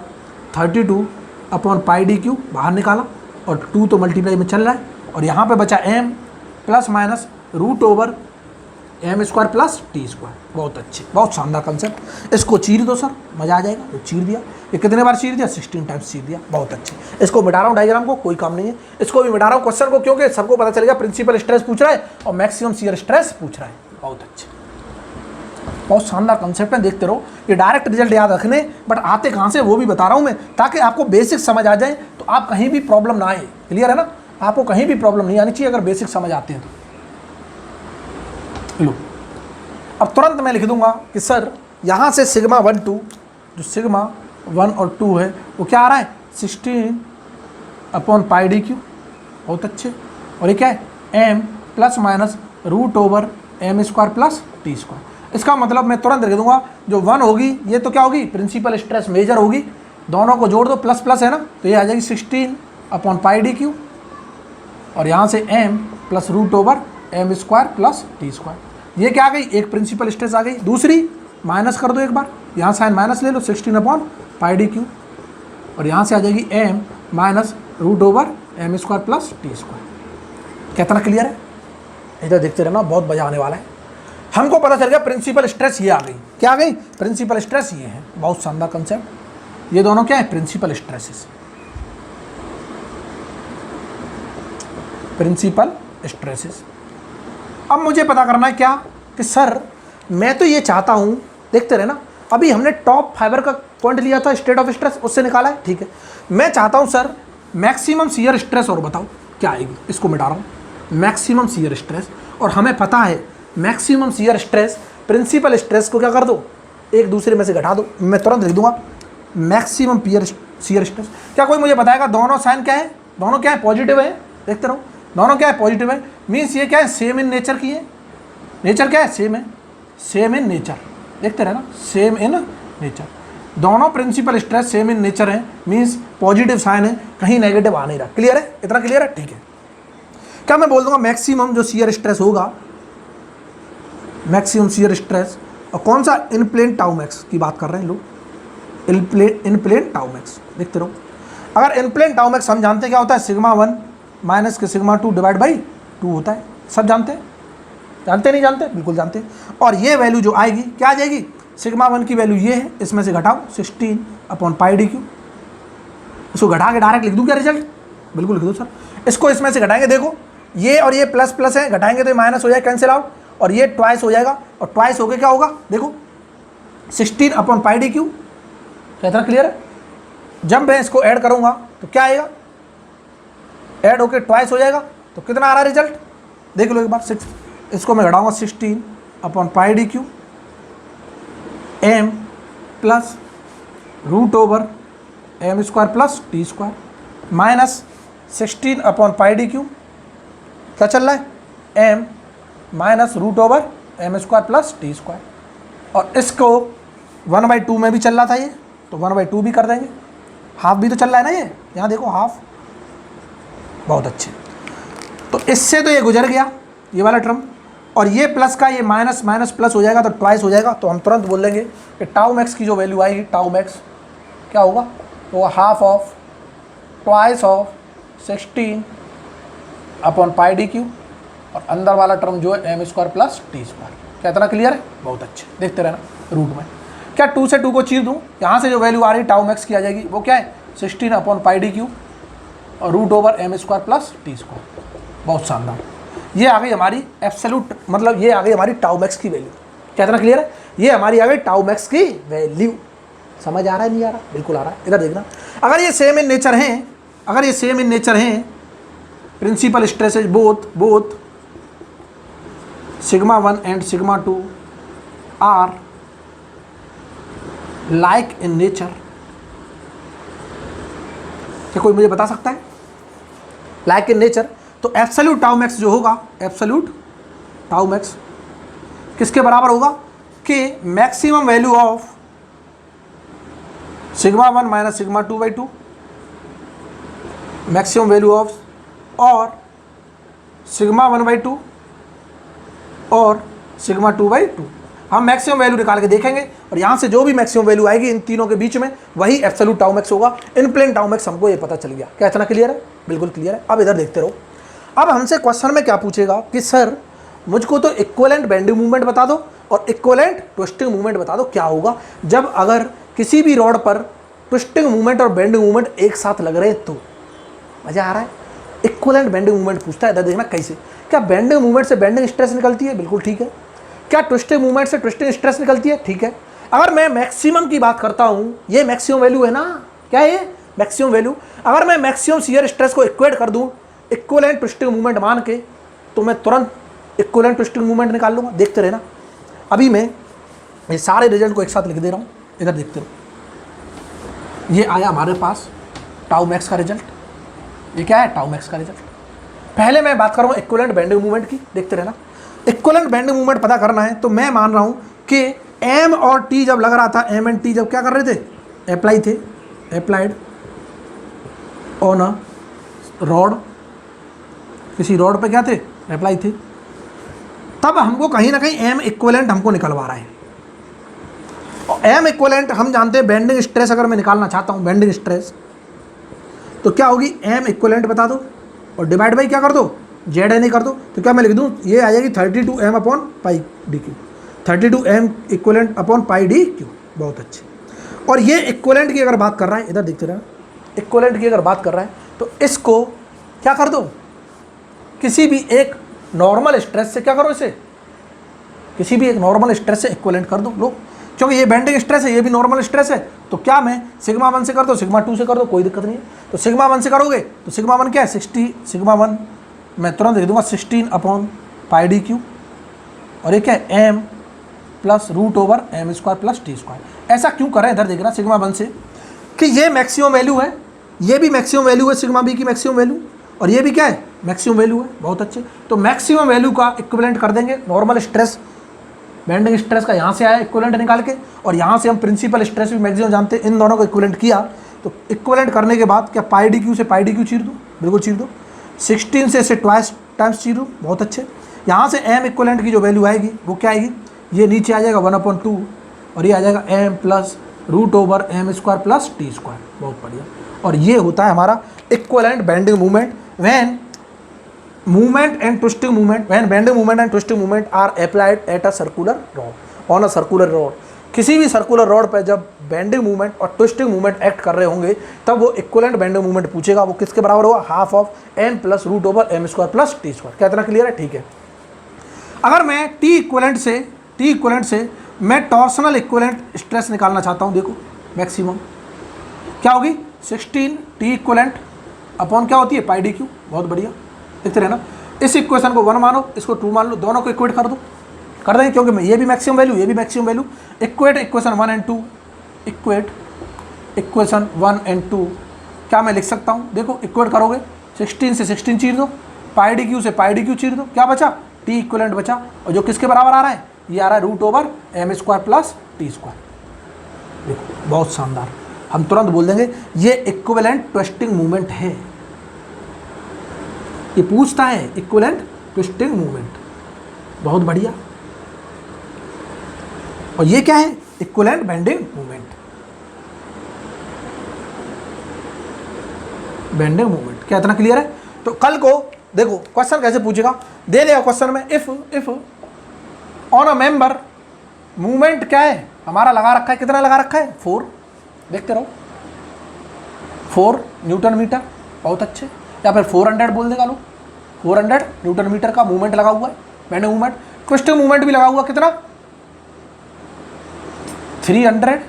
32/πd³ बाहर निकाला और 2 तो मल्टीप्लाई में चल रहा है और यहाँ पे बचा m plus minus root over m square plus t square. बहुत अच्छे, बहुत शानदार कंसेप्ट। इसको चीर दो सर, मज़ा आ जाएगा। तो चीर दिया, ये कितने बार चीर दिया 16 टाइम्स चीर दिया, बहुत अच्छे। इसको मिटा रहा हूँ डायग्राम को, कोई काम नहीं है। इसको भी मिटा रहा हूँ क्वेश्चन को, क्योंकि सबको पता चलेगा प्रिंसिपल स्ट्रेस पूछ रहा है और मैक्सिमम शियर स्ट्रेस पूछ रहा है, बहुत अच्छे। बहुत शानदार कंसेप्ट है, देखते रहो। ये डायरेक्ट रिजल्ट याद रखने, बट आते कहाँ से वो भी बता रहा हूँ मैं, ताकि आपको बेसिक समझ आ जाए, तो आप कहीं भी प्रॉब्लम ना आए। क्लियर है ना? आपको कहीं भी प्रॉब्लम नहीं आनी चाहिए अगर बेसिक समझ आते हैं तो। लो अब तुरंत मैं लिख दूंगा कि सर यहाँ से सिग्मा 1 2, जो सिग्मा 1 और 2 है वो क्या आ रहा है, 16/πdq। बहुत अच्छे। और ये क्या है, m plus minus √m² plus t²। इसका मतलब मैं तुरंत लिख दूंगा, जो 1 होगी ये तो क्या होगी, प्रिंसिपल स्ट्रेस मेजर होगी, दोनों को जोड़ दो, प्लस प्लस है ना, तो ये आ जाएगी 16/πdq। और यहाँ से m plus √m² plus t²। ये क्या आ गई, एक प्रिंसिपल स्ट्रेस आ गई। दूसरी माइनस कर दो एक बार, यहाँ साइन माइनस ले लो, 16/πdq। और यहाँ से आ जाएगी m minus √m² plus t²। कितना क्लियर है? इधर देखते रहना, बहुत मजा आने वाला है। हमको पता चल गया प्रिंसिपल स्ट्रेस ये आ गई। क्या आ गई, प्रिंसिपल स्ट्रेस ये है। बहुत शानदार कंसेप्ट। ये दोनों क्या है, प्रिंसिपल स्ट्रेसेस, प्रिंसिपल स्ट्रेसेस। अब मुझे पता करना है क्या, कि सर मैं तो ये चाहता हूँ, देखते रहे ना, अभी हमने टॉप फाइबर का पॉइंट लिया था, स्टेट ऑफ स्ट्रेस, उससे निकाला है, ठीक है। मैं चाहता हूँ सर मैक्सिमम शियर स्ट्रेस, और बताओ क्या आएगी। इसको मिटा रहा हूँ, मैक्सिमम शियर स्ट्रेस। और हमें पता है maximum shear stress principal stress को क्या कर दो, एक दूसरे में से घटा दो। मैं तुरंत लिख दूंगा मैक्सिमम शियर स्ट्रेस। क्या कोई मुझे बताएगा दोनों साइन क्या है, दोनों क्या है, पॉजिटिव है? देखते रहो, दोनों क्या है, पॉजिटिव है। मीन्स ये क्या है, सेम इन नेचर की है। नेचर क्या है, सेम है, सेम इन नेचर। देखते रहे ना, सेम इन नेचर। दोनों principal stress same in nature है, मीन्स पॉजिटिव साइन है, कहीं नेगेटिव आ नहीं रहा। क्लियर है? इतना क्लियर है? ठीक है। क्या मैं बोल दूंगा मैक्सिमम जो शियर स्ट्रेस होगा, मैक्सिमम शियर स्ट्रेस, और कौन सा, इन प्लेन टाउ मैक्स की बात कर रहे हैं लोग, इन प्लेन टाउ मैक्स। देखते रहो, अगर इन प्लेन टाउ मैक्स हम जानते हैं क्या होता है, सिग्मा 1 माइनस के सिग्मा 2 डिवाइड बाई 2 होता है। सब जानते हैं? जानते नहीं जानते? बिल्कुल जानते हैं। और ये वैल्यू जो आएगी क्या आ जाएगी, सिग्मा 1 की वैल्यू ये है, इसमें से घटाओ 16/πdq। इसको घटा के डायरेक्ट लिख दूँ क्या रिजल्ट? बिल्कुल लिख दो सर। इसको इसमें से घटाएंगे, देखो ये और ये प्लस प्लस है, घटाएंगे तो ये माइनस हो जाएगा, कैंसिल आउट, और ये ट्वाइस हो जाएगा, और ट्वाइस हो गया क्या होगा, देखो 16/πdq। तो इतना क्लियर है? जब मैं इसको ऐड करूँगा तो क्या आएगा, ऐड होके ट्वाइस हो जाएगा, तो कितना आ रहा है रिजल्ट, देख लो एक बार। इसको मैं घटाऊंगा 16/πdq m plus √m² plus t² minus 16/πdq क्या चल रहा है, m minus √m² plus t²। और इसको 1/2 में भी चल रहा था ये, तो 1/2 भी कर देंगे। हाफ भी तो चल रहा है ना ये, यहाँ देखो हाफ। बहुत अच्छे। तो इससे तो ये गुजर गया ये वाला टर्म, और ये प्लस का ये माइनस माइनस प्लस हो जाएगा, तो ट्वाइस हो जाएगा। तो हम तुरंत बोल देंगे कि टाउ मैक्स की जो वैल्यू आएगी, टाउ मैक्स क्या होगा, तो half of twice of 16/πdq, और अंदर वाला टर्म जो है m² प्लस t²। क्या इतना क्लियर है? बहुत अच्छे। देखते रहना रूट में, क्या 2 से 2 को चीर दूँ, यहाँ से जो वैल्यू आ रही टाउ मैक्स की आ जाएगी, वो क्या है 16/πdq और √m² प्लस t²। बहुत शानदार। ये आ गई हमारी एब्सोल्यूट, मतलब ये आ गई हमारी टाउ मैक्स की वैल्यू। क्या इतना क्लियर है? ये हमारी आ गई टाउ मैक्स की वैल्यू। समझ आ रहा है नहीं आ रहा? बिल्कुल आ रहा है। इधर देखना, अगर ये सेम इन नेचर हैं, अगर ये सेम इन नेचर हैं, principal stresses both sigma 1 and sigma 2 are like in nature. क्या कोई मुझे बता सकता है? लाइक इन नेचर, तो एब्सोल्यूट टाउ मैक्स जो होगा, एब्सोल्यूट टाउ मैक्स किसके बराबर होगा, कि maximum value of sigma 1 minus sigma 2/2, maximum value of और सिग्मा 1/2 और सिग्मा 2/2। हम मैक्सिमम वैल्यू निकाल के देखेंगे, और यहाँ से जो भी मैक्सिमम वैल्यू आएगी इन तीनों के बीच में, वही एब्सोल्यूट टाउ मैक्स होगा। इन प्लेन टाउ मैक्स हमको ये पता चल गया। क्या इतना क्लियर है? बिल्कुल क्लियर है। अब इधर देखते रहो। अब हमसे क्वेश्चन में क्या पूछेगा कि सर मुझको तो इक्विवेलेंट बेंडिंग मूवमेंट बता दो और इक्विवेलेंट ट्विस्टिंग मूवमेंट बता दो, क्या होगा जब अगर किसी भी रॉड पर ट्विस्टिंग मूवमेंट और बेंडिंग मूवमेंट एक साथ लग रहे हैं। तो मजा आ रहा है। इक्विवेलेंट बेंडिंग मूवमेंट पूछता है। इधर देखना कैसे, क्या बेंडिंग मूवमेंट से बेंडिंग स्ट्रेस निकलती है? बिल्कुल ठीक है। क्या ट्विस्टिंग मूवमेंट से ट्विस्टिंग स्ट्रेस निकलती है? ठीक है। अगर मैं मैक्सिमम की बात करता हूँ, ये मैक्सिमम वैल्यू है ना, क्या है ये मैक्सिमम वैल्यू। अगर मैं मैक्सिमम शियर स्ट्रेस को इक्वेट कर दूँ इक्विवेलेंट ट्विस्टिंग मूवमेंट मान के, तो मैं तुरंत इक्विवेलेंट ट्विस्टिंग मूवमेंट निकाल लूँगा। देखते रहना, अभी मैं ये सारे रिजल्ट को एक साथ लिख दे रहा हूँ, इधर देखते रहो। ये आया हमारे पास टाउ मैक्स का रिजल्ट, ये क्या है टाउ मैक्स का रिजल्ट। पहले मैं बात करूँगा इक्विवेलेंट बेंडिंग मूवमेंट की, देखते रहना। इक्विवेलेंट बेंडिंग मूवमेंट पता करना है तो मैं मान रहा हूँ कि एम और टी जब लग रहा था, एम एंड टी जब क्या कर रहे थे, अप्लाई थे, अप्लाइड ऑन अ रॉड, किसी रॉड पे क्या थे, अप्लाई थे, तब हमको कहीं ना कहीं एम इक्विवेलेंट हमको निकलवा रहा है। और एम इक्विवेलेंट हम जानते हैं बेंडिंग स्ट्रेस, अगर मैं निकालना चाहता हूँ बेंडिंग स्ट्रेस, तो क्या होगी, एम इक्विवेलेंट बता दो और डिवाइड बाई क्या कर दो, जेड एन कर दो। तो क्या मैं लिख दूँ, ये आ जाएगी 32 M upon pi D cube, 32 M equivalent upon pi D cube. बहुत अच्छे। और ये इक्विवेलेंट की अगर बात कर रहा है, इधर देखते रहे, इक्विवेलेंट की अगर बात कर रहा है तो इसको क्या कर दो, किसी भी एक नॉर्मल स्ट्रेस से क्या करो, इसे किसी भी एक नॉर्मल स्ट्रेस से इक्विवेलेंट कर दो लो, क्योंकि ये बेंडिंग स्ट्रेस है, ये भी नॉर्मल स्ट्रेस है। तो क्या मैं सिग्मा 1 से कर दो, सिग्मा 2 से कर दो, कोई दिक्कत नहीं है। तो सिग्मा 1 से करोगे तो सिग्मा 1 क्या है 60, सिग्मा 1 मैं तुरंत लिख दूंगा 16 अपॉन पाई डी क्यू, और ये क्या है M plus root over M square plus T square. ऐसा क्यों करें, इधर देखना सिग्मा 1 से कि ये मैक्सिमम वैल्यू है, ये भी मैक्सिमम वैल्यू है सिग्मा बी की मैक्सिमम वैल्यू, और ये भी क्या है मैक्सिमम वैल्यू है। बहुत अच्छे। तो मैक्सिमम वैल्यू का इक्विवेलेंट कर देंगे नॉर्मल स्ट्रेस, बेंडिंग स्ट्रेस का यहाँ से आया इक्विवेलेंट निकाल के, और यहाँ से हम प्रिंसिपल स्ट्रेस भी मैक्सिमम जानते हैं, इन दोनों को इक्विवेलेंट किया। तो इक्विवेलेंट करने के बाद क्या पाई डी क्यू से पाई डी क्यू चीर दो, बिल्कुल चीर दो, 16 से इसे ट्वाइस टाइम्स चीर दो। बहुत अच्छे। यहाँ से एम इक्विवेलेंट की जो वैल्यू आएगी वो क्या आएगी, ये नीचे आ जाएगा 1/2 और ये आ जाएगा M plus root over M square plus T square. बहुत बढ़िया। और ये होता है हमारा equivalent bending movement when movement and twisting movement, when bending movement and twisting movement are applied at a circular rod, on a circular rod। किसी भी circular rod पर जब बेंडिंग मूवमेंट और ट्विस्टिंग मूवमेंट एक्ट कर रहे होंगे तब वो इक्विवेलेंट बेंडिंग मूवमेंट पूछेगा। वो किसके बराबर होगा, half of M plus root over M square plus T square. क्या इतना क्लियर है? ठीक है। अगर मैं टी इक्विवेलेंट से मैं टॉर्सनल इक्विवेलेंट स्ट्रेस निकालना चाहता हूँ, देखो मैक्सिमम क्या होगी 16 टी इक्विवेलेंट अपॉन क्या होती है पाई डी क्यू। बहुत बढ़िया। देखते रहना, इस इक्वेशन को 1 मानो, इसको 2 मान लो, दोनों को इक्वेट कर दो, कर देंगे क्योंकि ये भी मैक्सिमम वैल्यू, ये भी maximum value. Equate equation 1 and 2, equate equation 1 and 2 क्या मैं लिख सकता हूँ, देखो इक्वेट करोगे 16 से 16 चीर दो, पाई डी क्यू से पाई डी क्यू चीर दो, क्या बचा टी इक्विवेलेंट बचा, और जो किसके बराबर आ रहा है, ये आ रहा है root over M square plus T square. देखो बहुत शानदार। हम तुरंत बोल देंगे ये इक्विवेलेंट ट्विस्टिंग मूवमेंट है, ये पूछता है इक्विवेलेंट ट्विस्टिंग मूवमेंट। बहुत बढ़िया। और ये क्या है, equivalent bending movement. Bending movement क्या इतना क्लियर है? तो कल को देखो क्वेश्चन कैसे पूछेगा, दे देगा क्वेश्चन में if on a member movement क्या है हमारा लगा रखा है, कितना लगा रखा है 4, देखते रहो 4 न्यूटन मीटर। बहुत अच्छे। या फिर 400 बोल देगा लोग, 400 न्यूटन मीटर का मूवमेंट लगा हुआ है, बेंडिंग मूवमेंट। ट्विस्टिंग मूवमेंट भी लगा हुआ कितना 300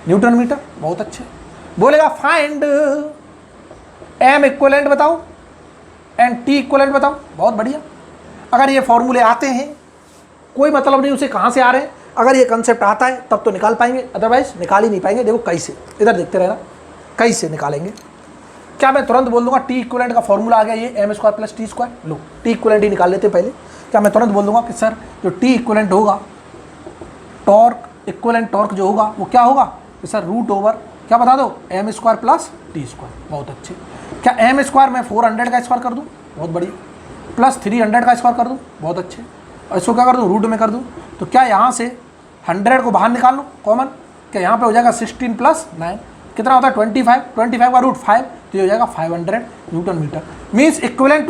न्यूटन मीटर। बहुत अच्छे। बोलेगा फाइंड एम इक्विवेलेंट बताओ एंड टी इक्विवेलेंट बताओ। बहुत बढ़िया। अगर ये फॉर्मूले आते हैं कोई मतलब नहीं उसे कहाँ से आ रहे हैं, अगर ये कंसेप्ट आता है तब तो निकाल पाएंगे, अदरवाइज निकाल ही नहीं पाएंगे। देखो कैसे, इधर देखते रहना कैसे निकालेंगे। क्या मैं तुरंत बोल दूंगा टी इक्विवेलेंट का फॉर्मूला आ गया ये M square plus T square, लो टी इक्विवेलेंट ही निकाल लेते पहले। क्या मैं तुरंत बोल दूंगा कि सर जो टी इक्विवेलेंट होगा, टॉर्क इक्विवेलेंट टॉर्क जो होगा वो क्या होगा कि सर रूट ओवर क्या बता दो M square plus T square. बहुत अच्छे। क्या एम स्क्वायर मैं 400 का स्क्वायर कर दूँ, बहुत बढ़िया, प्लस 300 का स्क्वायर कर दूँ, बहुत अच्छे, और इसको क्या कर दूँ रूट में कर दूँ। तो क्या यहाँ से 100 को बाहर निकाल लो कॉमन, क्या यहाँ पे हो जाएगा 16 प्लस 9 कितना होता है 25 का रूट 5, तो ये हो जाएगा 500 newton metre. Means equivalent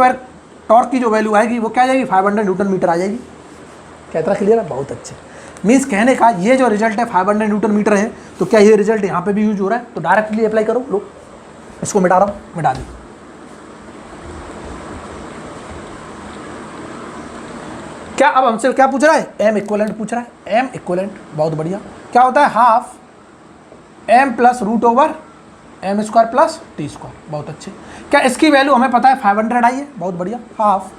torque की जो वैल्यू आएगी वो क्या आ जाएगी 500 न्यूटन मीटर आ जाएगी। क्या इतना क्लियर है? बहुत अच्छे। मीन्स कहने का ये जो रिजल्ट है 500 न्यूटन मीटर है, तो क्या ये रिजल्ट यहाँ पे भी यूज हो रहा है? तो डायरेक्टली अप्लाई करो। लो इसको मिटा रहा हूँ, मिटा दी। क्या अब हमसे क्या पूछ रहा है, एम इक्वलेंट पूछ रहा है, एम इक्वलेंट, बहुत बढ़िया। क्या होता है, half M plus root over M square plus T square, बहुत अच्छे। क्या इसकी वैल्यू हमें पता है 500 आई है, बहुत बढ़िया, हाफ।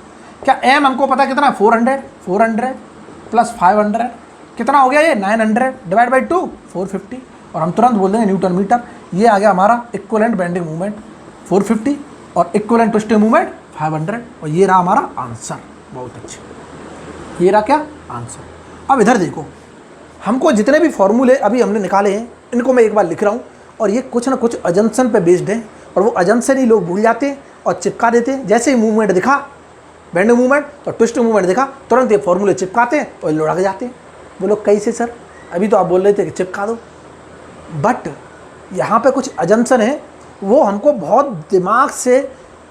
क्या एम हमको पता है कितना है, 400 प्लस 500 कितना हो गया ये 900 डिवाइड बाई 2 450, और हम तुरंत बोल देंगे न्यूटन मीटर। ये आ गया हमारा इक्वलेंट बेंडिंग मूवमेंट 450 और इक्वलेंट ट्विस्टिंग मूवमेंट 500, और ये रहा हमारा आंसर, बहुत अच्छे। ये रहा क्या आंसर। अब इधर देखो, हमको जितने भी फॉर्मूले अभी हमने निकाले हैं इनको मैं एक बार लिख रहा हूँ, और ये कुछ ना कुछ अजम्पशन पे बेस्ड है, और वो अजम्पशन ही लोग भूल जाते हैं और चिपका देते हैं। जैसे ही मूवमेंट दिखा, बेंडिंग मूवमेंट और ट्विस्ट मूवमेंट दिखा, तुरंत ये फॉर्मूले चिपकाते हैं और लुढ़क जाते हैं। बोलो कैसे सर, अभी तो आप बोल रहे थे कि चिपका दो, बट यहाँ पे कुछ अजम्पशन है, वो हमको बहुत दिमाग से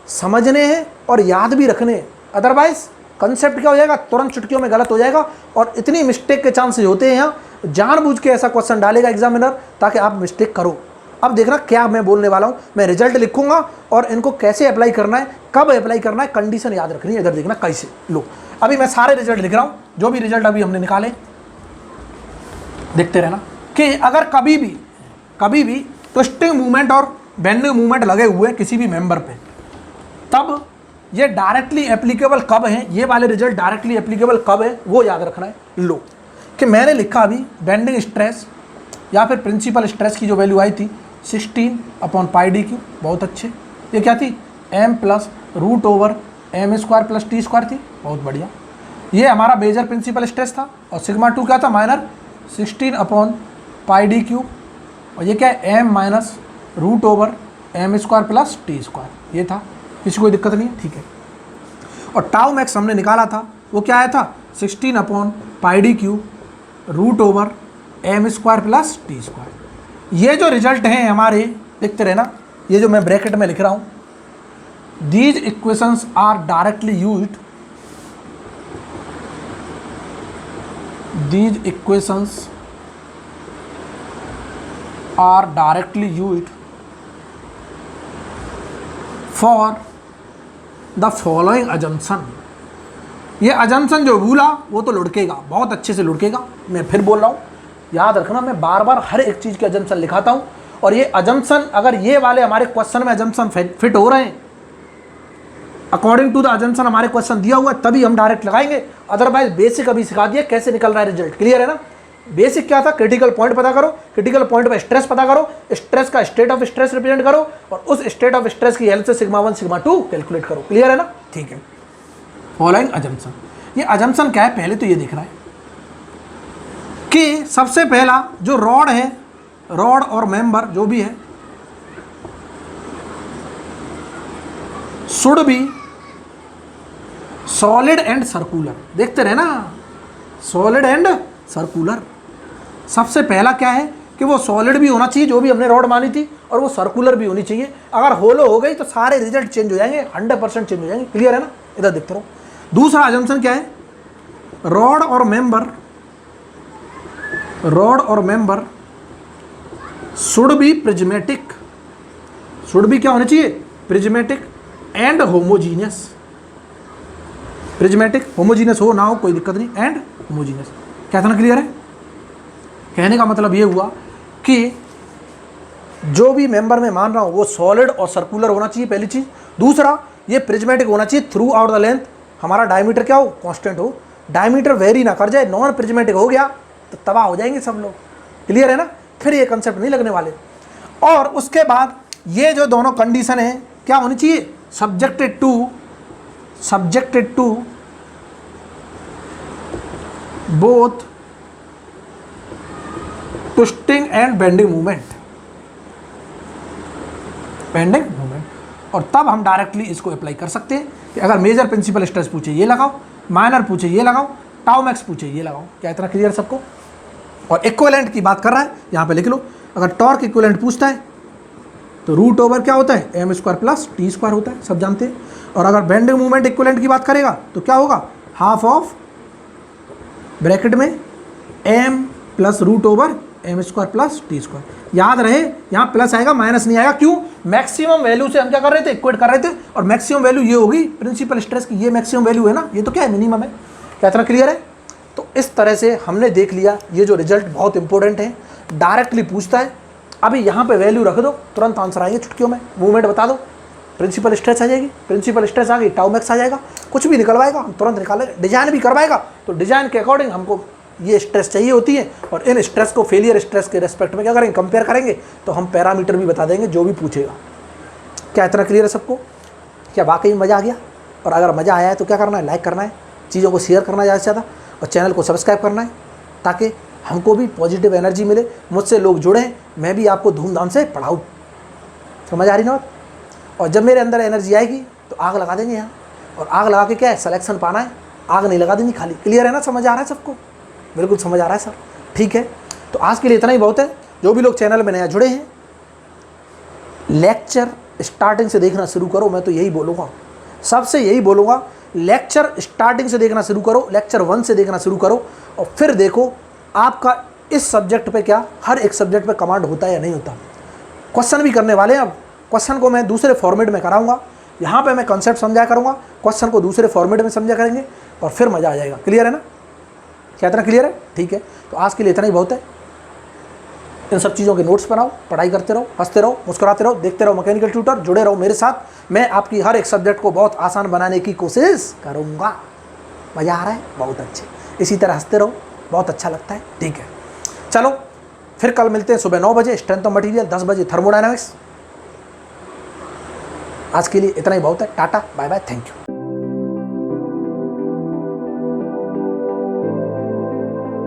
समझने हैं और याद भी रखने हैं, अदरवाइज कंसेप्ट क्या हो जाएगा, तुरंत चुटकियों में गलत हो जाएगा, और इतनी मिस्टेक के चांसेस होते हैं यहाँ, जानबूझ के ऐसा क्वेश्चन डालेगा एग्जामिनर ताकि आप मिस्टेक करो। अब देखना क्या मैं बोलने वाला हूँ, मैं रिजल्ट लिखूंगा और इनको कैसे अप्लाई करना है, कब अप्लाई करना है, कंडीशन याद रखनी है। इधर देखना कैसे, लो अभी मैं सारे रिजल्ट लिख रहा हूँ, जो भी रिजल्ट अभी हमने निकाले, देखते रहना कि अगर कभी भी ट्विस्टिंग मूवमेंट और बेंडिंग मूवमेंट लगे हुए किसी भी मेंबर पे, तब ये डायरेक्टली एप्लीकेबल कब है, ये वाले रिजल्ट डायरेक्टली एप्लीकेबल कब है वो याद रखना है। लो कि मैंने लिखा अभी बेंडिंग स्ट्रेस या फिर प्रिंसिपल स्ट्रेस की जो वैल्यू आई थी 16/πd3, बहुत अच्छे। ये क्या थी, m plus root over M square plus T square थी, बहुत बढ़िया। ये हमारा मेजर प्रिंसिपल स्ट्रेस था, और सिग्मा 2 क्या था, माइनर 16/πd3, और ये क्या है, m minus root over M square plus T square, ये था। किसी कोई दिक्कत नहीं है, ठीक है। और टाउ मैक्स हमने निकाला था, वो क्या आया था 16/πd3 root over M square plus T square. ये जो रिजल्ट हैं हमारे, देखते रहना, ये जो मैं ब्रैकेट में लिख रहा हूँ, these equations are directly used, these equations are directly used for the following assumption. ये अजम्पशन जो भूला वो तो लुढ़केगा, बहुत अच्छे से लुढ़केगा। मैं फिर बोल रहा हूँ, याद रखना, मैं बार बार हर एक चीज़ के अजम्पशन लिखाता हूँ, और ये अजम्पशन अगर ये वाले हमारे क्वेश्चन में अजम्पशन फिट हो रहे हैं, अकॉर्डिंग टू द अजम्पशन हमारे क्वेश्चन दिया हुआ है, तभी हम डायरेक्ट लगाएंगे। अदरवाइज बेसिक अभी सिखा दिया कैसे निकल रहा है रिजल्ट, क्लियर है ना। बेसिक क्या था, क्रिटिकल पॉइंट पता करो, क्रिटिकल पॉइंट पे स्ट्रेस पता करो, स्ट्रेस का स्टेट ऑफ स्ट्रेस रिप्रेजेंट करो, और उस स्टेट ऑफ स्ट्रेस की हेल्प से सिग्मा 1 सिग्मा 2 कैलकुलेट करो, क्लियर है ना, ठीक है। फॉलोइंग अजम्पशन, ये अजम्पशन क्या है, पहले तो ये देखना है कि सबसे पहला जो रॉड है, रॉड और मेंबर जो भी है, should be solid and circular. देखते रहे ना, सॉलिड एंड सर्कुलर। सबसे पहला क्या है कि वो सॉलिड भी होना चाहिए, जो भी हमने रॉड मानी थी, और वो सर्कुलर भी होनी चाहिए। अगर होलो हो गई तो सारे रिजल्ट चेंज हो जाएंगे, 100% चेंज हो जाएंगे, क्लियर है ना। इधर देखते रहो। दूसरा अजम्पशन क्या है, रॉड और member should be prismatic, should be क्या होना चाहिए, prismatic and homogeneous. Prismatic, homogeneous हो ना हो कोई दिक्कत नहीं, एंड होमोजीनियस। क्या था ना, क्लियर है। कहने का मतलब ये हुआ कि जो भी मेंबर में मान रहा हूँ वो सॉलिड और सर्कुलर होना चाहिए, पहली चीज़। दूसरा, ये प्रिज्मेटिक होना चाहिए थ्रू आउट द लेंथ, हमारा डायमीटर क्या हो, कांस्टेंट हो, डायमीटर वेरी ना कर जाए। नॉन प्रिज्मेटिक हो गया तो तबाह हो जाएंगे सब लोग, क्लियर है ना, फिर ये कंसेप्ट नहीं लगने वाले। और उसके बाद ये जो दोनों कंडीशन है क्या होनी चाहिए, subjected to both twisting and bending movement, और तब हम डायरेक्टली इसको अप्लाई कर सकते हैं कि अगर मेजर प्रिंसिपल स्ट्रेस पूछे ये लगाओ, माइनर पूछे ये लगाओ, टाउ मैक्स पूछे ये लगाओ। क्या इतना क्लियर सबको। और इक्विवेलेंट की बात कर रहा है, यहाँ पे लिख लो, अगर टॉर्क इक्विवेलेंट पूछता है तो रूट ओवर क्या होता है, M square plus T square होता है, सब जानते हैं। और अगर बेंडिंग मूवमेंट इक्विवेलेंट की बात करेगा तो क्या होगा, हाफ ऑफ ब्रैकेट में M plus root over M square plus T square. याद रहे यहाँ प्लस आएगा, माइनस नहीं आएगा। क्यों, मैक्सिमम वैल्यू से हम क्या कर रहे थे, इक्वेट कर रहे थे, और मैक्सिमम वैल्यू ये होगी प्रिंसिपल स्ट्रेस की, ये मैक्सिमम वैल्यू है ना, ये तो क्या है, मिनिमम है। क्या इतना क्लियर है? तो इस तरह से हमने देख लिया, ये जो रिजल्ट बहुत इंपॉर्टेंट है, डायरेक्टली पूछता है। अभी यहाँ पे वैल्यू रख दो, तुरंत आंसर आएंगे चुटकियों में। मूवमेंट बता दो, प्रिंसिपल स्ट्रेस आ जाएगी, प्रिंसिपल स्ट्रेस आ गई, टाउ मैक्स आ जाएगा, कुछ भी निकलवाएगा हम तुरंत निकालेंगे। डिजाइन भी करवाएगा तो डिजाइन के अकॉर्डिंग हमको ये स्ट्रेस चाहिए होती है, और इन स्ट्रेस को फेलियर स्ट्रेस के रेस्पेक्ट में क्या करेंगे, कंपेयर करेंगे, तो हम पैरामीटर भी बता देंगे जो भी पूछेगा। क्या इतना क्लियर है सबको? क्या वाकई में मज़ा आ गया? और अगर मज़ा आया है तो क्या करना है, लाइक करना है, चीज़ों को शेयर करना है ज़्यादा से ज़्यादा, और चैनल को सब्सक्राइब करना है, ताकि हमको भी पॉजिटिव एनर्जी मिले, मुझसे लोग जुड़ें, मैं भी आपको धूमधाम से पढ़ाऊँ। समझ आ रही ना बात? और जब मेरे अंदर एनर्जी आएगी तो आग लगा देंगे यहाँ, और आग लगा के क्या है, सिलेक्शन पाना है, आग नहीं लगा देनी खाली। क्लियर है ना? समझ आ रहा है सबको? बिल्कुल समझ आ रहा है सर, ठीक है। तो आज के लिए इतना ही बहुत है। जो भी लोग चैनल में नया जुड़े हैं, लेक्चर स्टार्टिंग से देखना शुरू करो। मैं तो यही बोलूँगा, सबसे यही बोलूँगा, लेक्चर स्टार्टिंग से देखना शुरू करो, लेक्चर 1 से देखना शुरू करो, और फिर देखो आपका इस सब्जेक्ट पे क्या, हर एक सब्जेक्ट पे कमांड होता है या नहीं होता। क्वेश्चन भी करने वाले हैं अब, क्वेश्चन को मैं दूसरे फॉर्मेट में कराऊंगा। यहाँ पे मैं कॉन्सेप्ट समझाया करूँगा, क्वेश्चन को दूसरे फॉर्मेट में समझा करेंगे, और फिर मज़ा आ जाएगा। क्लियर है ना? क्या इतना क्लियर है? ठीक है। तो आज के लिए इतना ही बहुत है। इन सब चीज़ों के नोट्स बनाओ, पढ़ाई करते रहो, हंसते रहो, मुस्कुराते रहो, देखते रहो मैकेनिकल ट्यूटर, जुड़े रहो मेरे साथ। मैं आपकी हर एक सब्जेक्ट को बहुत आसान बनाने की कोशिश करूँगा। मज़ा आ रहा है? बहुत अच्छे। इसी तरह हंसते रहो, बहुत अच्छा लगता है। ठीक है, चलो फिर कल मिलते हैं सुबह 9 बजे स्ट्रेंथ ऑफ मटेरियल, 10 बजे थर्मोडायनामिक्स। आज के लिए इतना ही बहुत है। Tata, bye bye, thank you.